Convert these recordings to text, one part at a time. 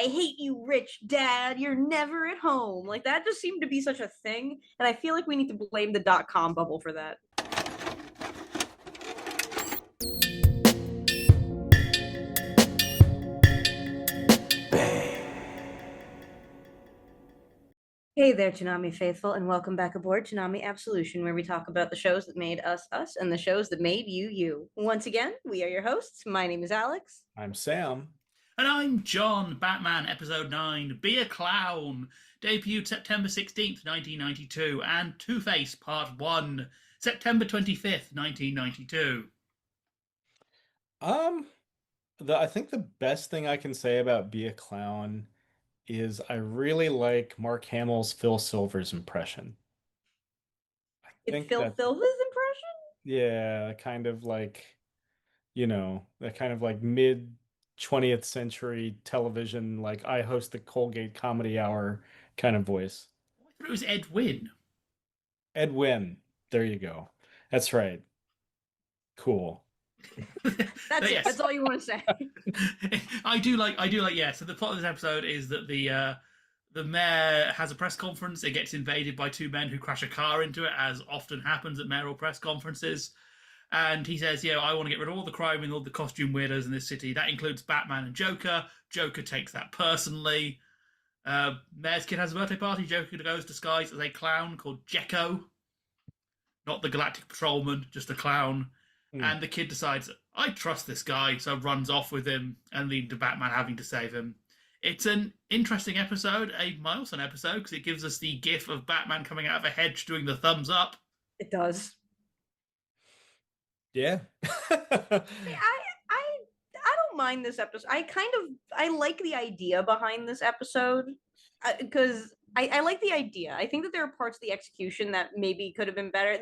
hate you, rich dad. You're never at home. Like that just seemed to be such a thing, and I feel like we need to blame the .com bubble for that. Hey there, Toonami faithful, and welcome back aboard Toonami Absolution, where we talk about the shows that made us us and the shows that made you you. Once again, we are your hosts. My name is Alyx. I'm Sam. And I'm John, Batman Episode 9, Be a Clown, debuted September 16th, 1992, and Two-Face Part 1, September 25th, 1992. Um, I think the best thing I can say about Be a Clown is I really like Mark Hamill's Phil Silvers impression. I It's think Phil that, Silva's impression? yeah, kind of like, that kind of like mid 20th century television, like I host the Colgate Comedy Hour kind of voice. I thought it was Ed Wynn. Ed Wynn. There you go. That's right. Cool. That's it. That's Yes, all you want to say. I do like. Yeah. So the plot of this episode is that the mayor has a press conference. It gets invaded by two men who crash a car into it, as often happens at mayoral press conferences. And he says, "Yeah, I want to get rid of all the crime and all the costume weirdos in this city. That includes Batman and Joker. Joker takes that personally. Mayor's kid has a birthday party. Joker goes disguised as a clown called Jekko, not the Galactic Patrolman, just a clown. Hmm. And the kid decides, I trust this guy, so runs off with him and leads to Batman having to save him. It's an interesting episode, a milestone episode, because it gives us the gif of Batman coming out of a hedge doing the thumbs up. It does. Yeah. I don't mind this episode. I like the idea behind this episode because I like the idea. I think that there are parts of the execution that maybe could have been better.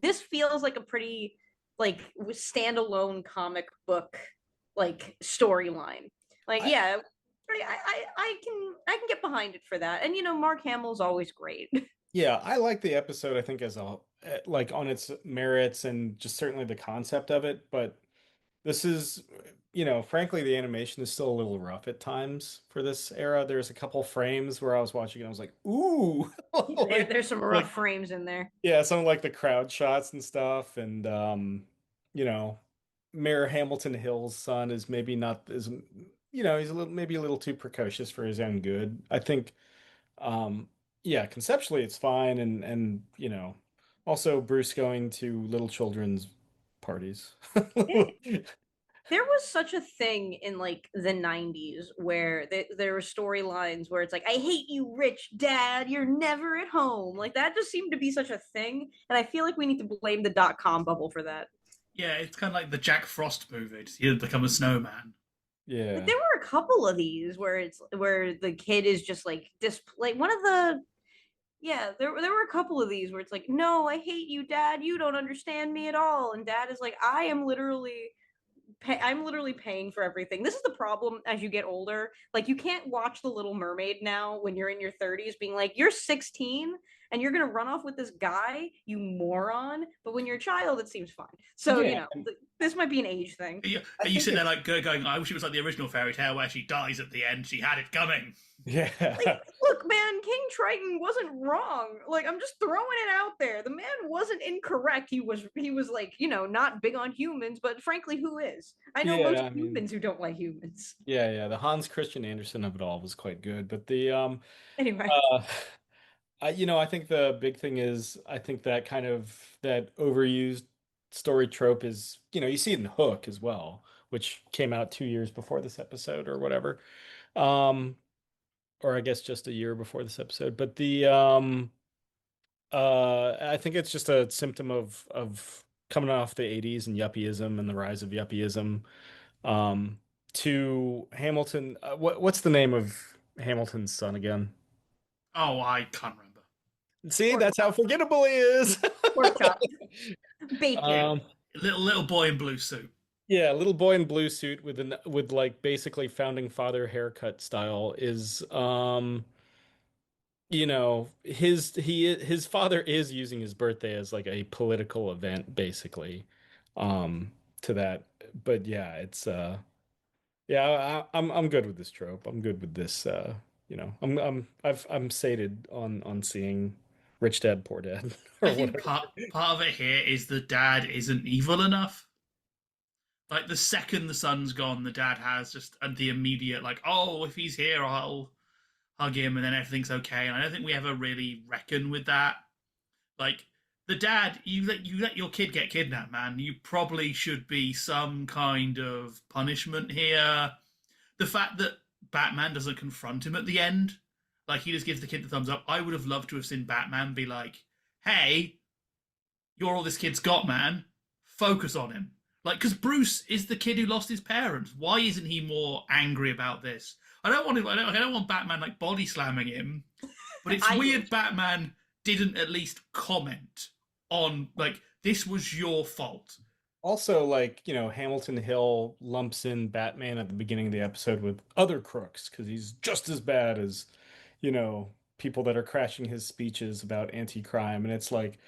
This feels like a pretty like standalone comic book like storyline. Like I, yeah, I can get behind it for that. And Mark Hamill's always great. Yeah, I like the episode, I think, as like on its merits and just certainly the concept of it. But this is, frankly, the animation is still a little rough at times for this era. There's a couple frames where I was watching and I was like, ooh, There's some rough like, frames in there. yeah, some of like the crowd shots and stuff. And, you know, Mayor Hamilton Hill's son is maybe not as, he's maybe a little too precocious for his own good. I think yeah, conceptually it's fine and also Bruce going to little children's parties. There was such a thing in like the 90s where there were storylines where it's like, I hate you, rich dad. You're never at home. Like that just seemed to be such a thing. And I feel like we need to blame the .com bubble for that. Yeah, it's kind of like the Jack Frost movie. He'll become a snowman. But Yeah. there were a couple of these where it's where the kid is just like like one of the yeah, there were a couple of these where it's like, no, I hate you, dad. You don't understand me at all. And dad is like, I'm literally paying for everything. This is the problem as you get older. Like you can't watch The Little Mermaid now when you're in your 30s being like, you're 16 and you're going to run off with this guy, you moron. But when you're a child, it seems fine. So, Yeah. this might be an age thing. Are I you think sitting there it's like going, I wish it was like the original fairy tale where she dies at the end. She had it coming. yeah. Like, look, man, King Triton wasn't wrong. Like, I'm just throwing it out there. The man wasn't incorrect. He was like, not big on humans, but frankly, who is? I know Yeah, most I mean, humans who don't like humans. yeah, the Hans Christian Andersen of it all was quite good, but the Anyway, uh I think the big thing is I think that kind of that overused story trope is, you see it in Hook as well, which came out 2 years before this episode or whatever. Um, or I guess just a year before this episode. But I think it's just a symptom of coming off the 80s and yuppieism and the rise of yuppieism. Um, to Hamilton, what's the name of Hamilton's son again? Oh, I can't remember. See, pork that's how chop, forgettable he is. pork chop, bacon. Yeah, Um, little boy in blue suit. yeah, little boy in blue suit with like basically founding father haircut style is his father is using his birthday as like a political event basically to that. But yeah, it's Yeah, I'm good with this trope. I'm good with this. I'm sated on seeing Rich Dad Poor Dad I or think whatever. part of it here is the dad isn't evil enough. Like the second the son's gone, the dad has just the immediate like, oh, if he's here, I'll hug him, and then everything's okay. And I don't think we ever really reckon with that. Like the dad, you let your kid get kidnapped, man. You probably should be some kind of punishment here. The fact that Batman doesn't confront him at the end, like he just gives the kid the thumbs up. I would have loved to have seen Batman be like, "Hey, you're all this kid's got, man. Focus on him." Like, because Bruce is the kid who lost his parents. Why isn't he more angry about this? I don't want Batman like body slamming him, but it's I weird. Batman didn't at least comment on like this was your fault. Also, like, Hamilton Hill lumps in Batman at the beginning of the episode with other crooks because he's just as bad as, people that are crashing his speeches about anti-crime. And it's like,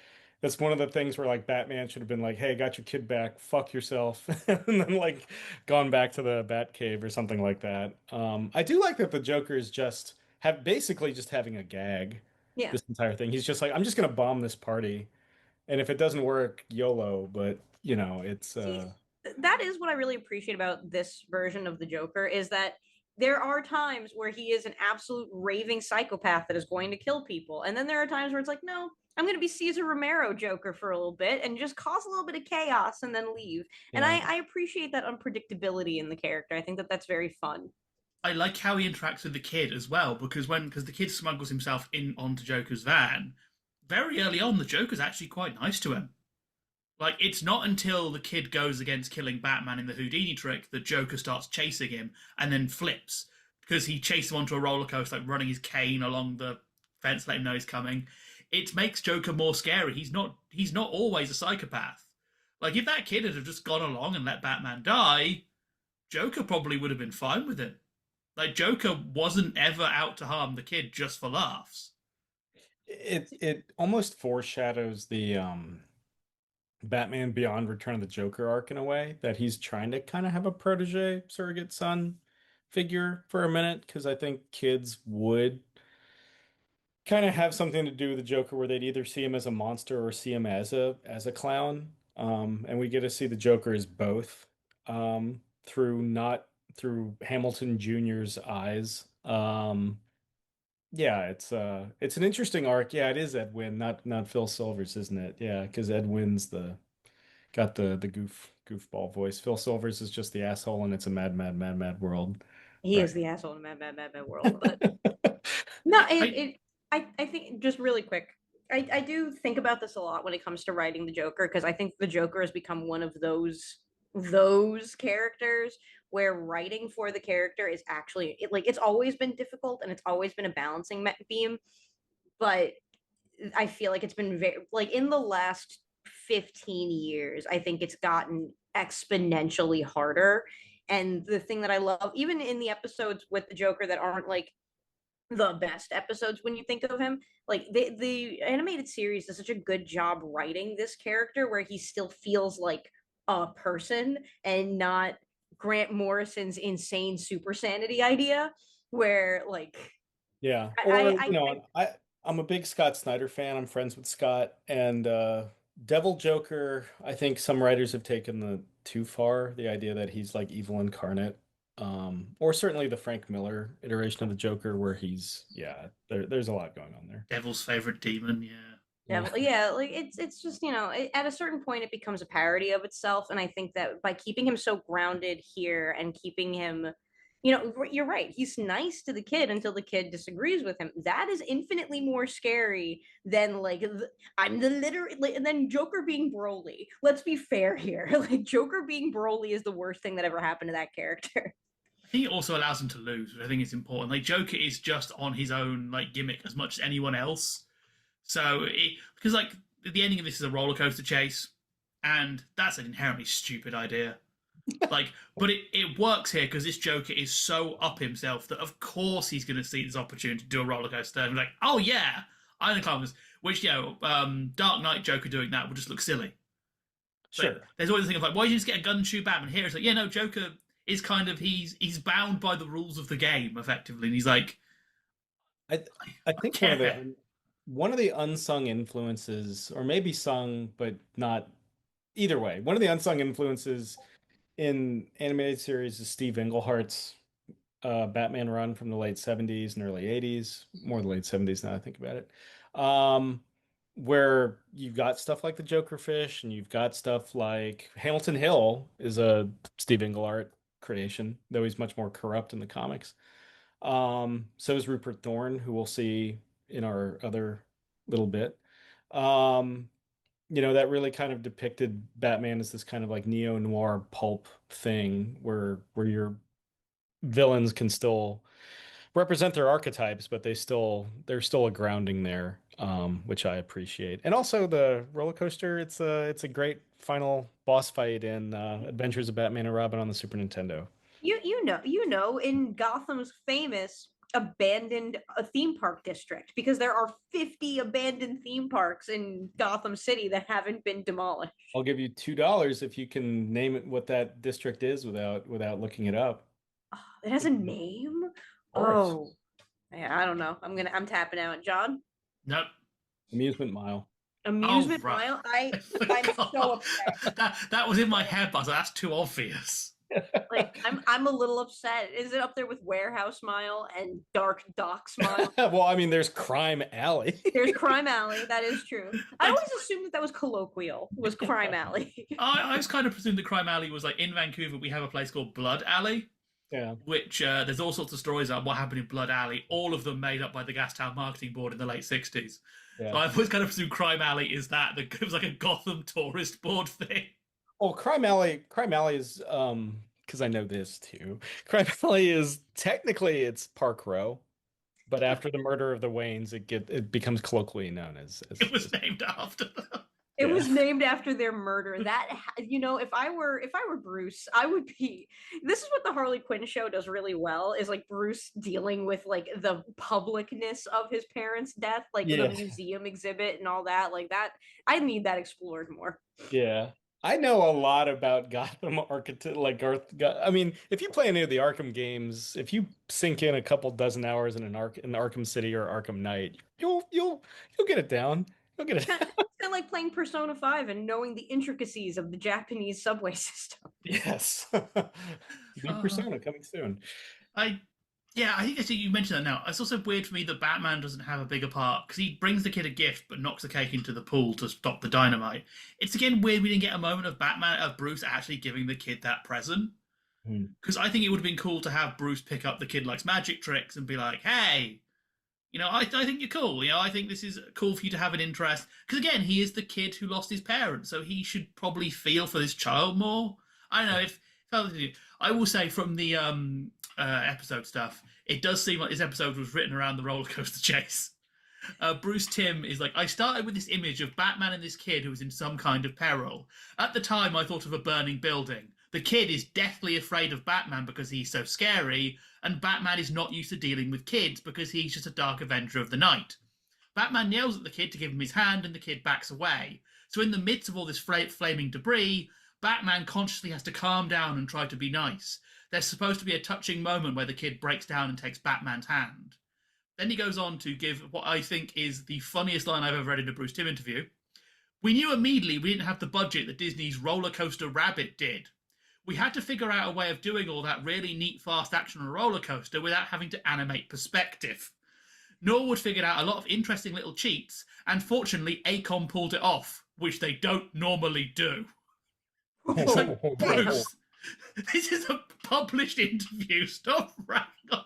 that's one of the things where like Batman should have been like, hey, got your kid back, fuck yourself, and then like gone back to the Batcave or something like that. I do like that the Joker is just having a gag Yeah. this entire thing. He's just like, I'm just gonna bomb this party. And if it doesn't work, YOLO, but it's See, that is what I really appreciate about this version of the Joker is that there are times where he is an absolute raving psychopath that is going to kill people. And then there are times where it's like, no, I'm going to be Caesar Romero Joker for a little bit and just cause a little bit of chaos and then leave. And yeah. I appreciate that unpredictability in the character. I think that that's very fun. I like how he interacts with the kid as well because the kid smuggles himself in onto Joker's van, very early on the Joker's actually quite nice to him. Like it's not until the kid goes against killing Batman in the Houdini trick that Joker starts chasing him and then flips because he chases him onto a roller coaster, like running his cane along the fence, letting him know he's coming. It makes Joker more scary. He's not always a psychopath. Like if that kid had just gone along and let Batman die, Joker probably would have been fine with it. Like Joker wasn't ever out to harm the kid just for laughs. It almost foreshadows the Batman Beyond Return of the Joker arc in a way that he's trying to kind of have a protege surrogate son figure for a minute because I think kids would kind of have something to do with the Joker where they'd either see him as a monster or see him as a clown. And we get to see the Joker as both through not through Hamilton Jr.'s eyes. Yeah, it's an interesting arc. Yeah, it is Ed Wynn, not Phil Silvers, isn't it? Yeah, because Ed Wynn's the got the goofball voice. Phil Silvers is just the asshole, and it's a mad, mad, mad, mad world. He Right. is the asshole in Mad Mad Mad Mad World. But no, I I think just really quick. I do think about this a lot when it comes to writing the Joker because I think the Joker has become one of those characters where writing for the character is actually like it's always been difficult and it's always been a balancing beam, but I feel like it's been very like in the last 15 years, I think it's gotten exponentially harder. And the thing that I love, even in the episodes with the Joker that aren't like the best episodes when you think of him. Like the animated series does such a good job writing this character where he still feels like a person and not Grant Morrison's insane super sanity idea where like Yeah. Or, I'm a big Scott Snyder fan. I'm friends with Scott and Devil Joker, I think some writers have taken the too far, the idea that he's like evil incarnate. Or certainly the Frank Miller iteration of the Joker where there's a lot going on there. Devil's favorite demon, yeah. yeah, Yeah. yeah, like it's just at a certain point it becomes a parody of itself, and I think that by keeping him so grounded here and keeping him, you're right. He's nice to the kid until the kid disagrees with him. That is infinitely more scary than like I'm the literally and then Joker being Broly. Let's be fair here. Like Joker being Broly is the worst thing that ever happened to that character. I think it also allows him to lose, which I think is important. Like Joker is just on his own like gimmick as much as anyone else. Because like the ending of this is a roller coaster chase, and that's an inherently stupid idea. Like, but it works here because this Joker is so up himself that of course he's going to see this opportunity to do a roller coaster and be like, oh yeah, I'm the climbers. Which Dark Knight Joker doing that would just look silly. Sure. Like, there's always the thing of like, why did you just get a gun and shoot Batman? Here it's like, yeah, no, Joker. is kind of he's bound by the rules of the game effectively, and he's like, I I I think care. one of the unsung influences, or maybe sung but not either way, one of the unsung influences in animated series is Steve Englehart's Batman run from the late 70s and early 80s, more the late 70s now I think about it. Um, where you've got stuff like the Joker Fish, and you've got stuff like Hamilton Hill is a Steve Englehart creation, though he's much more corrupt in the comics. So is Rupert Thorne, who we'll see in our other little bit. Um, that really kind of depicted Batman as this kind of like neo-noir pulp thing where your villains can still represent their archetypes, but there's still a grounding there, which I appreciate. And also the roller coaster, it's a great final boss fight in Adventures of Batman and Robin on the Super Nintendo. You know, in Gotham's famous abandoned theme park district, because there are 50 abandoned theme parks in Gotham City that haven't been demolished. I'll give you $2 if you can name it what that district is without looking it up. Oh, it has a name. Of course. Oh, yeah, I don't know. I'm tapping out. John, Nope. Amusement Mile. Oh amusement right. mile. I I'm so forgot. upset. That was in my head, but I was like, that's too obvious. Like I'm a little upset. Is it up there with warehouse mile and dark dock smile? Well, I mean, there's Crime Alley. There's Crime Alley. That is true. I Like always assumed that was colloquial. Was Crime Alley? I was kind of presumed the crime alley was like in Vancouver. We have a place called Blood Alley, Yeah. which there's all sorts of stories about what happened in Blood Alley. All of them made up by the Gastown Marketing Board in the late '60s. So Yeah. I've always kind of presumed Crime Alley is that. It was like a Gotham tourist board thing. Well, Crime Alley is because I know this too. Crime Alley is technically it's Park Row, but after the murder of the Waynes, it becomes colloquially known It was named after them. It yeah. was named after their murder. If I were Bruce, I would be. This is what the Harley Quinn show does really well, is like Bruce dealing with like the publicness of his parents' death, like the Yeah. museum exhibit and all that. Like that, I need that explored more. Yeah. I know a lot about Gotham architect I mean, if you play any of the Arkham games, if you sink in a couple dozen hours in Arkham City or Arkham Knight, you'll get it down. You'll get it. It's kind of like playing Persona 5 and knowing the intricacies of the Japanese subway system. Yes. New Uh, Persona coming soon. I Yeah, I think actually you mentioned that now. It's also weird for me that Batman doesn't have a bigger part because he brings the kid a gift but knocks the cake into the pool to stop the dynamite. It's again weird we didn't get a moment of Bruce actually giving the kid that present. Hmm. Because I think it would have been cool to have Bruce pick up the kid likes magic tricks and be like, hey, I think you're cool. I think this is cool for you to have an interest. Because again, he is the kid who lost his parents, so he should probably feel for this child more. I don't know if I will say from the episode stuff, it does seem like this episode was written around the roller coaster chase. Bruce Timm is like, I started with this image of Batman and this kid who was in some kind of peril. At the time, I thought of a burning building. The kid is deathly afraid of Batman because he's so scary, and Batman is not used to dealing with kids because he's just a dark avenger of the night. Batman yells at the kid to give him his hand, and the kid backs away. So, in the midst of all this flaming debris, Batman consciously has to calm down and try to be nice. There's supposed to be a touching moment where the kid breaks down and takes Batman's hand. Then he goes on to give what I think is the funniest line I've ever read in a Bruce Timm interview. We knew immediately we didn't have the budget that Disney's Roller Coaster Rabbit did. We had to figure out a way of doing all that really neat fast action on a roller coaster without having to animate perspective. Norwood figured out a lot of interesting little cheats, and fortunately Acom pulled it off, which they don't normally do. It's like, Bruce, this is a published interview, stop rattling.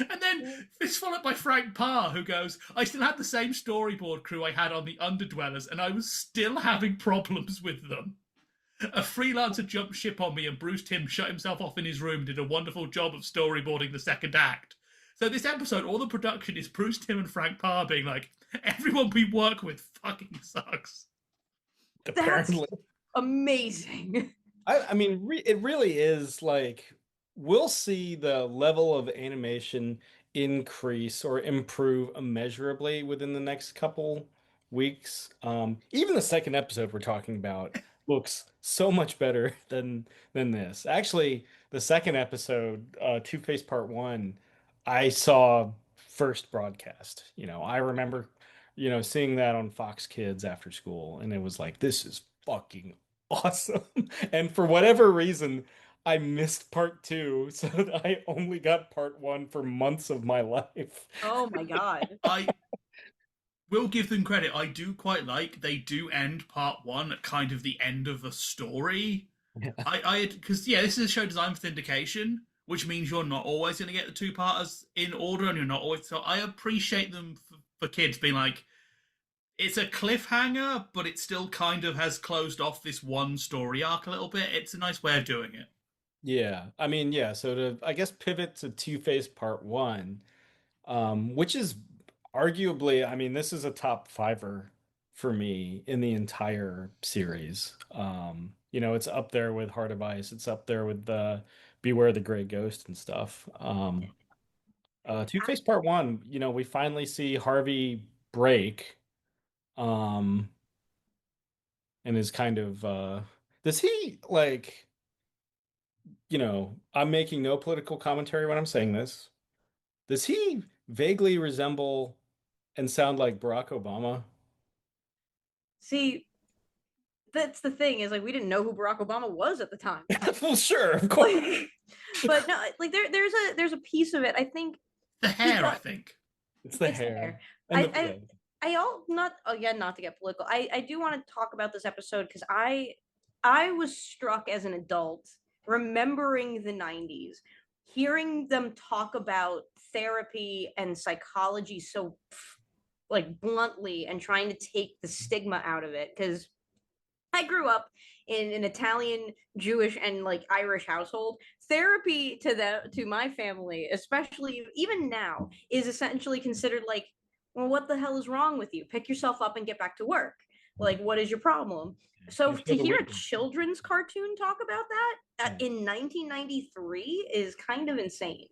And then it's followed by Frank Parr, who goes, I still had the same storyboard crew I had on the Underdwellers, and I was still having problems with them. A freelancer jumped ship on me, and Bruce Timm shut himself off in his room and did a wonderful job of storyboarding the second act. So this episode, all the production is Bruce Timm and Frank Parr being like, everyone we work with fucking sucks. That's Apparently. amazing. I mean, it really is like we'll see the level of animation increase or improve immeasurably within the next couple weeks. Even the second episode we're talking about, looks so much better than this. Actually, the second episode, Two-Face Part One, I saw first broadcast. I remember, seeing that on Fox Kids after school, and it was like, this is fucking awesome. And for whatever reason, I missed part two, so that I only got part one for months of my life. Oh my god. I will give them credit. I do quite like they do end part one at kind of the end of the story. Yeah. Because yeah, this is a show designed for syndication, which means you're not always going to get the two parters in order, and you're not always. So I appreciate them for kids being like, it's a cliffhanger, but it still kind of has closed off this one story arc a little bit. It's a nice way of doing it. Yeah, I mean, yeah. So to, I guess, pivot to Two-Face Part One, which is arguably, I mean, this is a top fiver for me in the entire series. It's up there with Heart of Ice. It's up there with Beware the Gray Ghost and stuff. Two-Face Part One, we finally see Harvey break, um, and is kind of, does he like, I'm making no political commentary when I'm saying this. Does he vaguely resemble and sound like Barack Obama? See, that's the thing is like we didn't know who Barack Obama was at the time. Well, sure, of course. Like, but no, like there's a piece of it. I think The hair, I think. It's the it's hair there. and the I blood. I all not again not to get political. I do want to talk about this episode because I was struck as an adult remembering the 90s, hearing them talk about therapy and psychology so like bluntly and trying to take the stigma out of it because I grew up in an Italian, Jewish, and like Irish household. Therapy to my family, especially even now, is essentially considered like, well, what the hell is wrong with you? Pick yourself up and get back to work. Like, what is your problem? So You feel to the hear a weakness. children's cartoon talk about that Yeah. in 1993 is kind of insane.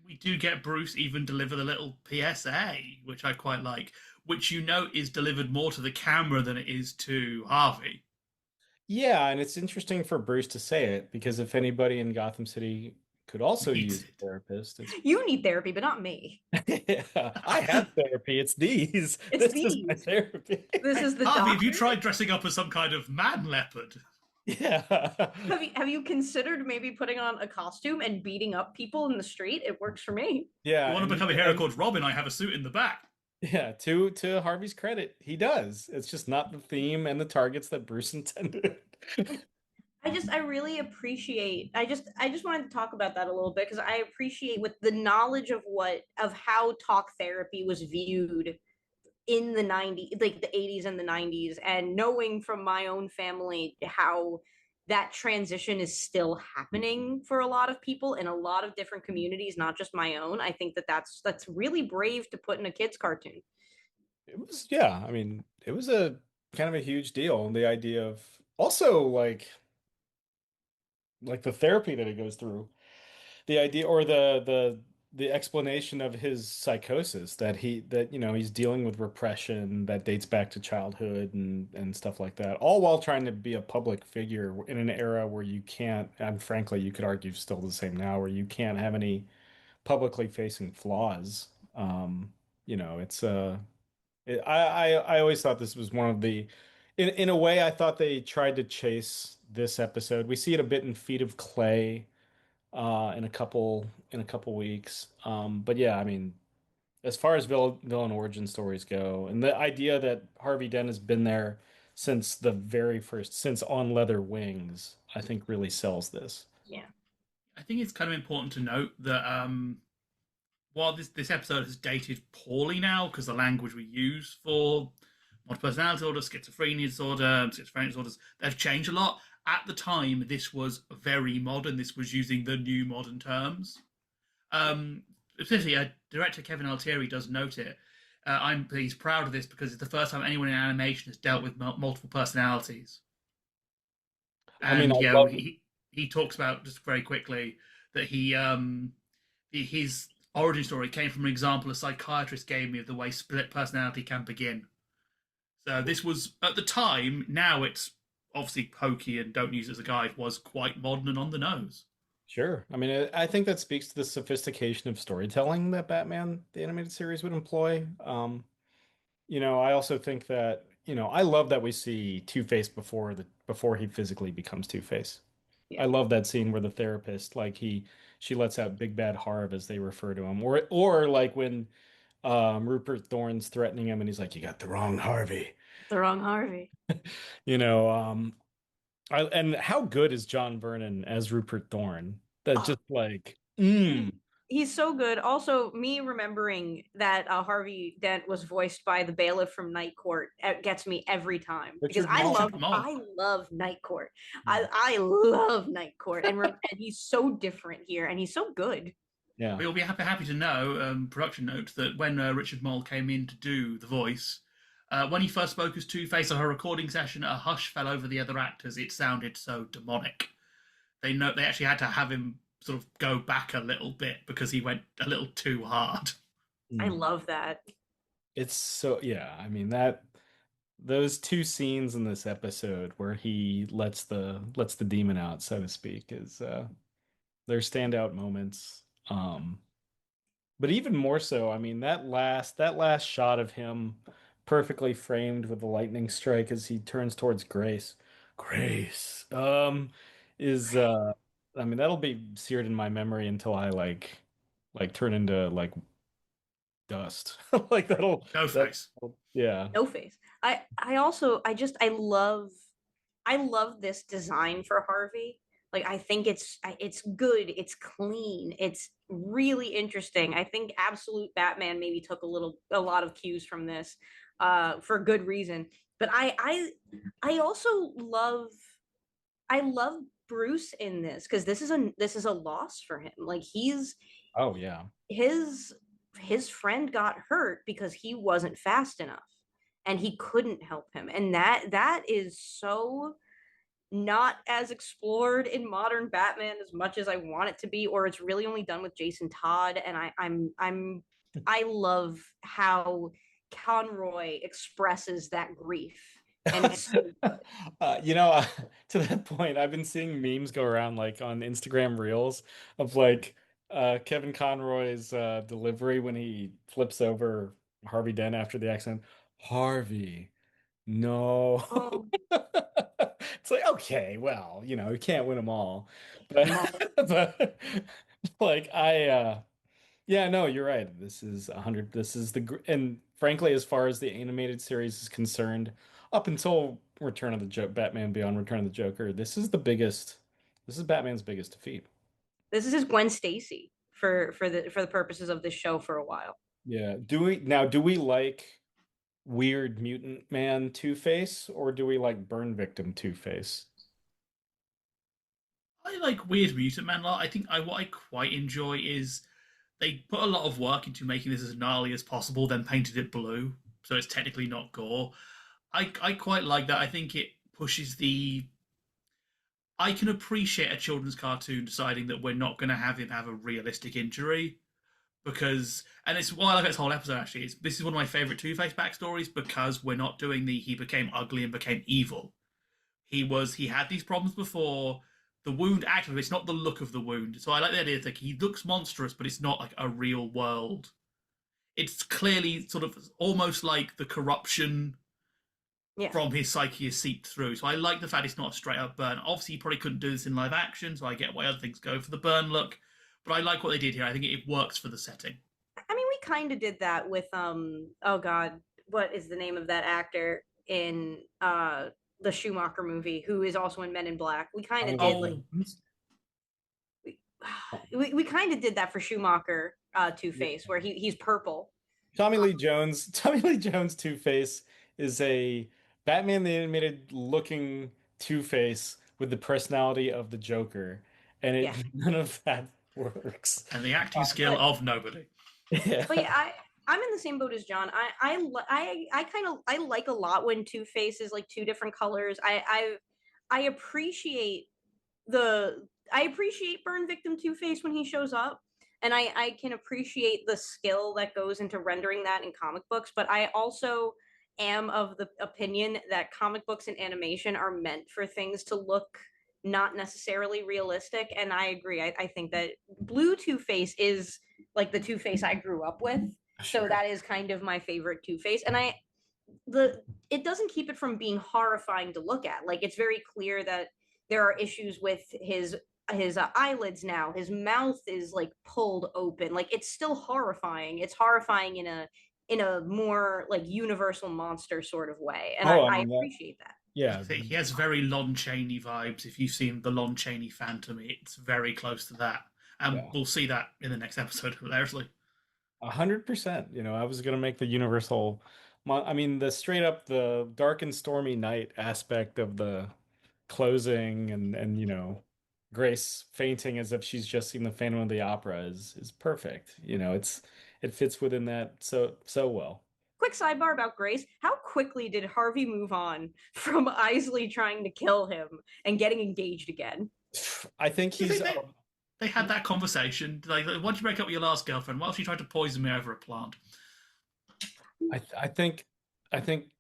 We do get Bruce even deliver the little PSA, which I quite like, which is delivered more to the camera than it is to Harvey. Yeah, and it's interesting for Bruce to say it because if anybody in Gotham City could also Needs use a it. therapist, it's You need therapy, but not me. yeah, I have therapy. It's these. It's This is my these. therapy. This is the Harvey, have doctor. you tried dressing up as some kind of man leopard? Yeah. Have you considered maybe putting on a costume and beating up people in the street? It works for me. Yeah, You want to and become a hero called Robin? I have a suit in the back. yeah, to Harvey's credit, he does. It's just not the theme and the targets that Bruce intended. I really appreciate I just wanted to talk about that a little bit because I appreciate with the knowledge of how talk therapy was viewed in the 90s, like the 80s and the 90s, and knowing from my own family how that transition is still happening for a lot of people in a lot of different communities, not just my own. I think that's really brave to put in a kids cartoon. It was, yeah, I mean, it was a kind of a huge deal. The idea of also like the therapy that he goes through, the idea or the explanation of his psychosis that he's dealing with repression that dates back to childhood and stuff like that, all while trying to be a public figure in an era where you can't, and frankly, you could argue still the same now, where you can't have any publicly facing flaws. It's I always thought this was one of the, in a way, I thought they tried to chase this episode. We see it a bit in Feet of Clay, in a couple weeks. But yeah, I mean, as far as villain origin stories go, and the idea that Harvey Dent has been there since the very first, since On Leather Wings, I think really sells this. Yeah. I think it's kind of important to note that while this episode has dated poorly now because the language we use for multiple personality disorder, schizophrenia disorder, schizophrenia disorders, they've changed a lot. At the time, this was very modern. This was using the new modern terms. Essentially, director Kevin Altieri does note it. He's proud of this because it's the first time anyone in animation has dealt with multiple personalities. I mean, And I yeah, love. he talks about just very quickly that his origin story came from an example a psychiatrist gave me of the way split personality can begin. So this was at the time. Now it's obviously hokey and don't use it as a guide, was quite modern and on the nose. Sure. I mean, I think that speaks to the sophistication of storytelling that Batman the animated series would employ. I also think that, I love that we see Two-Face before he physically becomes Two-Face. I Yeah. love that scene where the therapist, like she lets out Big Bad Harv as they refer to him, or like when Rupert Thorne's threatening him and he's like, "You got the wrong Harvey." The wrong Harvey. You know, and how good is John Vernon as Rupert Thorne? That Oh, just like, he's so good. Also, me remembering that Harvey Dent was voiced by the bailiff from Night Court gets me every time because Richard Mall. I love Night Court. Yeah. I love Night Court, and he's so different here, and he's so good. Yeah. We'll be happy to know, production note, that when Richard Mole came in to do the voice, when he first spoke as Two-Face on her recording session, a hush fell over the other actors. It sounded so demonic. They actually had to have him sort of go back a little bit because he went a little too hard. I love that. It's so, yeah, I mean that those two scenes in this episode where he lets the demon out, so to speak, is they're standout moments. But even more so, I mean that last shot of him perfectly framed with the lightning strike as he turns towards Grace. Grace. Is I mean that'll be seared in my memory until I like turn into like dust. Like No that face. yeah. No face. I also I love this design for Harvey. Like I think it's good, it's clean, it's really interesting. I think Absolute Batman maybe took a lot of cues from this for good reason. But I also I love Bruce in this because this is a loss for him. Like Oh yeah. his his friend got hurt because he wasn't fast enough and he couldn't help him, and that is so not as explored in modern Batman as much as I want it to be, or it's really only done with Jason Todd. And I love how Conroy expresses that grief, and it's so You know, to that point, I've been seeing memes go around like on Instagram Reels of like Kevin Conroy's delivery when he flips over Harvey Dent after the accident. Harvey, no. oh, It's like, okay, well, you can't win them all. But no. but like yeah, no, you're right. This is 100. This is and frankly, as far as the animated series is concerned, up until Return of the Batman Beyond Return of the Joker, this is the biggest. This is Batman's biggest defeat. This is his Gwen Stacy for the purposes of this show for a while. Yeah. Do we like weird mutant man Two-Face, or do we like burn victim Two-Face? I like Weird Mutant Man a lot. I think what I quite enjoy is they put a lot of work into making this as gnarly as possible, then painted it blue, so it's technically not gore. I quite like that. I think it pushes the. I can appreciate a children's cartoon deciding that we're not going to have him have a realistic injury because, and it's why I like this whole episode actually. This is one of my favorite Two-Face backstories because we're not doing the he became ugly and became evil. He had these problems before. The wound active, it's not the look of the wound. So I like the idea that he looks monstrous, but it's not like a real world. It's clearly sort of almost like the corruption Yeah. from his psyche is seeped through. So I like the fact it's not a straight up burn. Obviously, you probably couldn't do this in live action, so I get why other things go for the burn look. But I like what they did here. I think it works for the setting. I mean, we kind of did that with oh god, what is the name of that actor in the Schumacher movie who is also in Men in Black? We kind of did like we kind of did that for Schumacher Two-Face where he's purple. Tommy Lee Jones. Tommy Lee Jones Two-Face is a Batman the Animated looking Two-Face with the personality of the Joker, and Yeah. none of that works. And the acting skill of nobody. Yeah. But yeah, I'm in the same boat as John. I kind of I like a lot when Two-Face is like two different colors. I appreciate I appreciate burn victim Two-Face when he shows up, and I can appreciate the skill that goes into rendering that in comic books. But I also am of the opinion that comic books and animation are meant for things to look not necessarily realistic, and I agree. I think that Blue Two-Face is like the Two-Face I grew up with, so that is kind of my favorite Two-Face, and it doesn't keep it from being horrifying to look at. Like, it's very clear that there are issues with his eyelids now. His mouth is like pulled open. Like, it's still horrifying. It's horrifying in a more like universal monster sort of way, and Oh, I I mean that. appreciate that. Yeah, He has very Lon Chaney vibes. If you've seen the Lon Chaney Phantom, it's very close to that. And yeah, we'll see that in the next episode, hilariously. 100%. You know, I was gonna make the universal. I mean, the straight up the dark and stormy night aspect of the closing, and Grace fainting as if she's just seen the Phantom of the Opera is perfect. It fits within that so well. Quick sidebar about Grace. How quickly did Harvey move on from Isley trying to kill him and getting engaged again? I think You he's think they had that conversation? Like, why'd you break up with your last girlfriend? Why else you tried to poison me over a plant? I think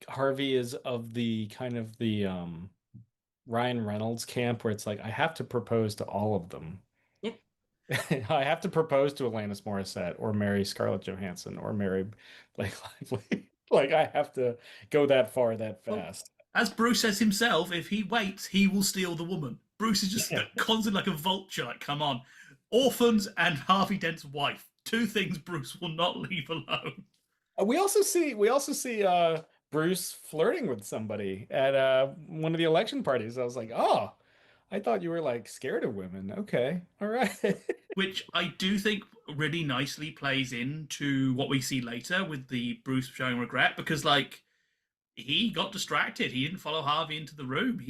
Harvey is of the kind of the Ryan Reynolds camp where it's like I have to propose to all of them. Yeah. I have to propose to Alanis Morissette or marry Scarlett Johansson or marry Blake Lively. Like I have to go that far that Well, fast. as Bruce says himself, if he waits, he will steal the woman. Bruce is just Yeah. constantly like a vulture. Like, come on, orphans and Harvey Dent's wife. Two things Bruce will not leave alone. We also see Bruce flirting with somebody at one of the election parties. I was like, oh, I thought you were like scared of women. Okay, all right. Which I do think really nicely plays into what we see later with the Bruce showing regret, because like he got distracted. He didn't follow Harvey into the room.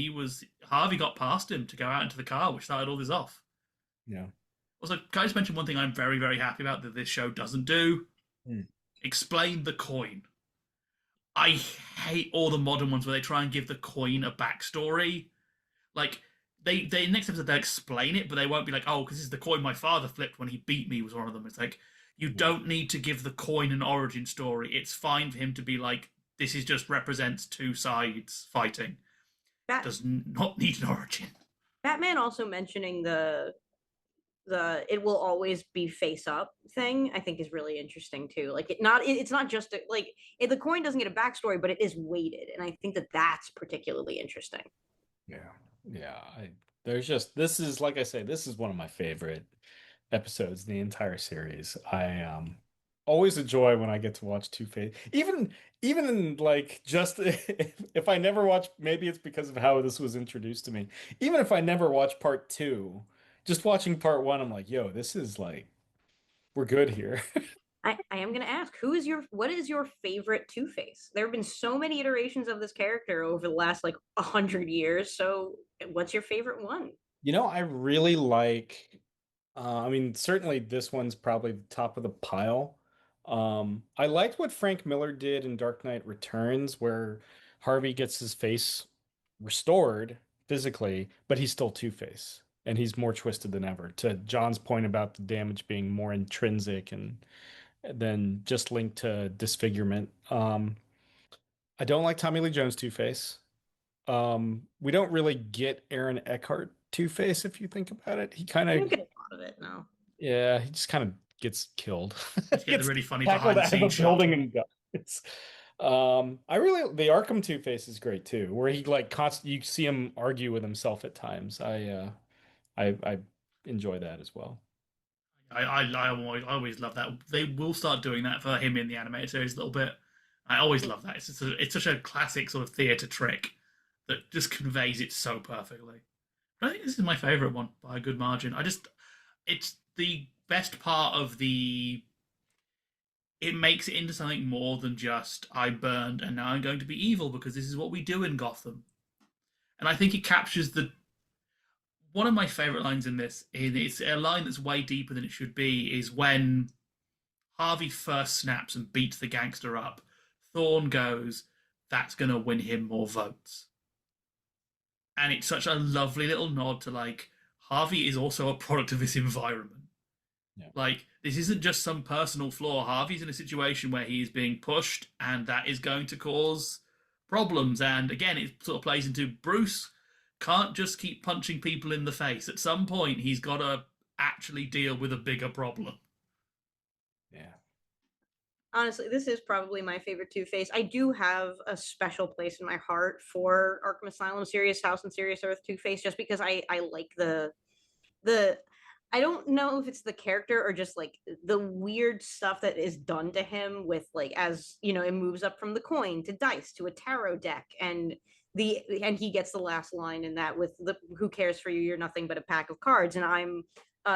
Harvey got past him to go out into the car, which started all this off. Yeah. Also, can I just mention one thing I'm very, very happy about that this show doesn't do? Hmm. Explain the coin. I hate all the modern ones where they try and give the coin a backstory. Like, they next episode they'll explain it, but they won't be like, oh, because this is the coin my father flipped when he beat me was one of them. It's like, you don't need to give the coin an origin story. It's fine for him to be like, this is just represents two sides fighting. Bat- Does not need an origin. Batman also mentioning the it will always be face up thing, I think is really interesting too. Like, it's not just the coin doesn't get a backstory, but it is weighted, and I think that that's particularly interesting. Yeah. Yeah. This is like I say, this is one of my favorite episodes in the entire series. I always enjoy when I get to watch Two-Face. Even in like just if I never watch, maybe it's because of how this was introduced to me. Even if I never watch part two, just watching part one, I'm like, yo, this is like we're good here. I am gonna ask, what is your favorite Two-Face? There have been so many iterations of this character over the last like 100 years. So what's your favorite one? I really like I mean, certainly this one's probably the top of the pile. I liked what Frank Miller did in Dark Knight Returns, where Harvey gets his face restored physically, but he's still Two-Face, and he's more twisted than ever. To John's point about the damage being more intrinsic and than just linked to disfigurement. I don't like Tommy Lee Jones Two-Face. We don't really get Aaron Eckhart Two-Face if you think about it. He kind I of don't get a lot of it, no. Yeah, he just kind of gets killed. Let's get the Gets really funny tackled behind the out of a scenes shot. building and dies. The Arkham Two-Face is great too, where he like you see him argue with himself at times. I enjoy that as well. I always love that. They will start doing that for him in the animated series a little bit. I always love that. It's such a classic sort of theatre trick that just conveys it so perfectly. But I think this is my favourite one by a good margin. It's the best part of it makes it into something more than just I burned and now I'm going to be evil because this is what we do in Gotham. And I think it captures one of my favorite lines in this, and it's a line that's way deeper than it should be, is when Harvey first snaps and beats the gangster up. Thorne goes, that's going to win him more votes. And it's such a lovely little nod to like, Harvey is also a product of this environment. Yeah. Like, this isn't just some personal flaw. Harvey's in a situation where he is being pushed, and that is going to cause problems. And again, it sort of plays into Bruce can't just keep punching people in the face. At some point, he's got to actually deal with a bigger problem. Yeah. Honestly, this is probably my favorite Two-Face. I do have a special place in my heart for Arkham Asylum, Serious House, and Serious Earth Two-Face, just because I like the I don't know if it's the character or just like the weird stuff that is done to him with like as you know it moves up from the coin to dice to a tarot deck and he gets the last line in that with the who cares for you, you're nothing but a pack of cards, and I'm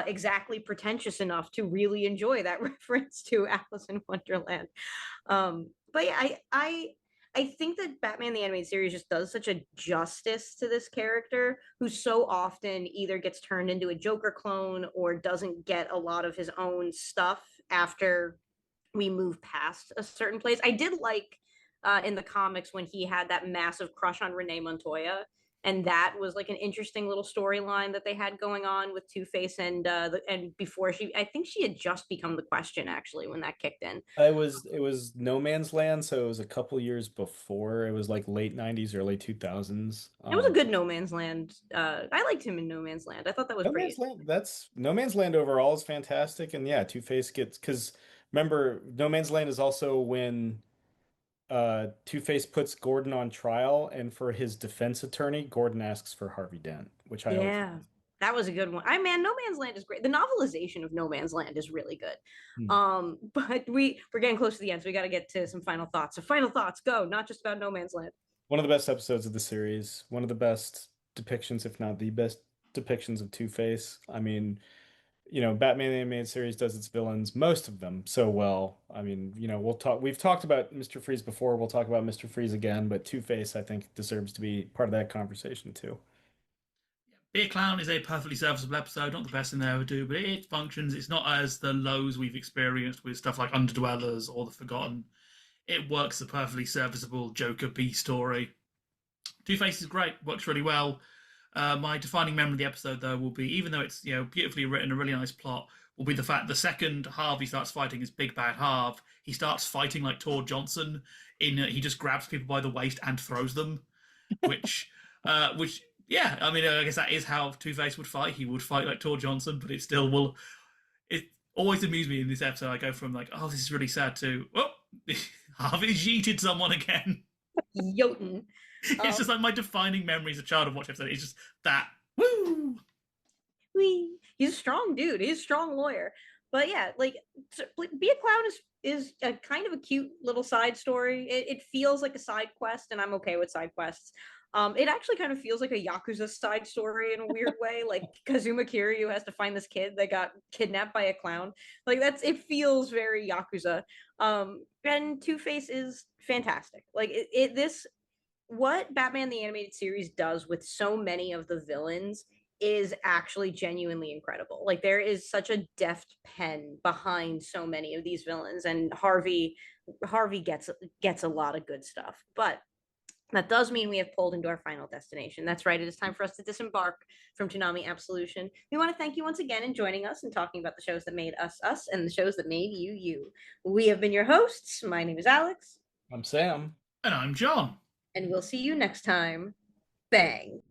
exactly pretentious enough to really enjoy that reference to Alice in Wonderland. But yeah, I think that Batman the Animated Series just does such a justice to this character who so often either gets turned into a Joker clone or doesn't get a lot of his own stuff after we move past a certain place. I did like in the comics when he had that massive crush on Renee Montoya, and that was like an interesting little storyline that they had going on with Two Face and before I think she had just become the Question actually when that kicked in. It was No Man's Land, so it was a couple years before. It was like late 90s, early 2000s. It was a good No Man's Land. I liked him in No Man's Land. I thought that was No pretty. Man's Land, that's No Man's Land overall is fantastic. And yeah, Two-Face gets, because remember, No Man's Land is also when Two-Face puts Gordon on trial, and for his defense attorney, Gordon asks for Harvey Dent, which I always Yeah, that was a good one. I man, No Man's Land is great. The novelization of No Man's Land is really good. Hmm. But we're getting close to the end, so we got to get to some final thoughts. So final thoughts, go. Not just about No Man's Land. One of the best episodes of the series, one of the best depictions, if not the best depictions of Two-Face. I mean, Batman the Animated Series does its villains, most of them, so well. I mean, we've talked about Mr. Freeze before, we'll talk about Mr. Freeze again, but Two-Face, I think, deserves to be part of that conversation too. Be a Clown is a perfectly serviceable episode, not the best thing they ever do, but it functions. It's not as the lows we've experienced with stuff like Underdwellers or The Forgotten. It works a perfectly serviceable Joker B story. Two Face is great, works really well. My defining memory of the episode, though, will be even though it's beautifully written, a really nice plot, will be the fact the second Harvey starts fighting as Big Bad Harv, he starts fighting like Tor Johnson. He just grabs people by the waist and throws them, which yeah, I mean, I guess that is how Two Face would fight. He would fight like Tor Johnson, but it still will. It always amused me in this episode. I go from like, oh, this is really sad to, oh, Harvey yeeted someone again. Jotun. It's just like my defining memory as a child of watching episode. It's just that. Woo! Wee. He's a strong dude. He's a strong lawyer. But yeah, like Be a Clown is a kind of a cute little side story. It feels like a side quest, and I'm okay with side quests. It actually kind of feels like a Yakuza side story in a weird way. Like Kazuma Kiryu has to find this kid that got kidnapped by a clown. Like it feels very Yakuza. And Two Face is fantastic. Like this what Batman the Animated Series does with so many of the villains is actually genuinely incredible. Like there is such a deft pen behind so many of these villains, and Harvey gets a lot of good stuff. But that does mean we have pulled into our final destination. That's right. It is time for us to disembark from Toonami Absolution. We want to thank you once again in joining us and talking about the shows that made us us and the shows that made you you. We have been your hosts. My name is Alyx. I'm Sam. And I'm John. And we'll see you next time. Bang.